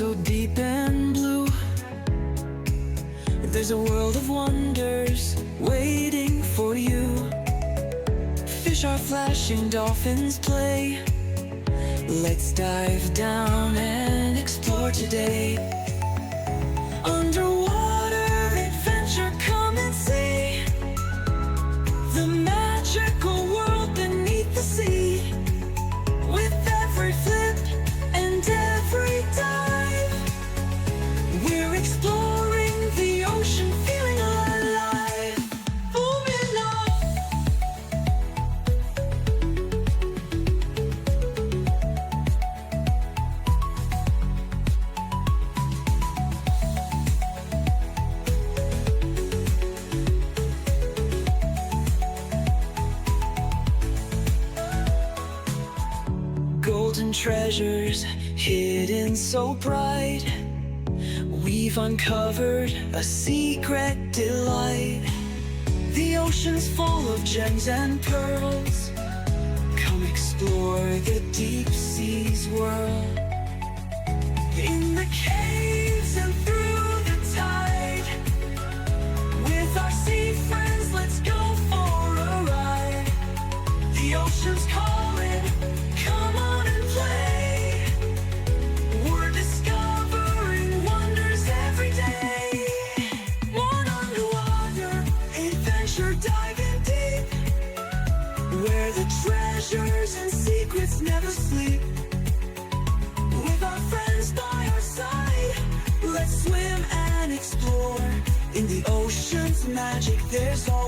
so deep and blue. There's a world of wonders waiting for you. Fish are flashing, dolphins play. Let's dive down and explore today. Underwater adventure, come and see the magical world beneath the sea. With every flip and every dive, we're exploring the ocean, feeling alive. Booming up. Golden treasures hidden so bright. We've uncovered a secret delight. The ocean's full of gems and pearls. Come explore the deep sea's world. In the caves and through the tide, with our sea friends, let's go for a ride. The ocean's calling, come on and play. We're discovering wonders every day. One underwater adventure, diving deep, where the treasures and secrets never sleep. With our friends by our side, let's swim and explore. In the ocean's magic, there's all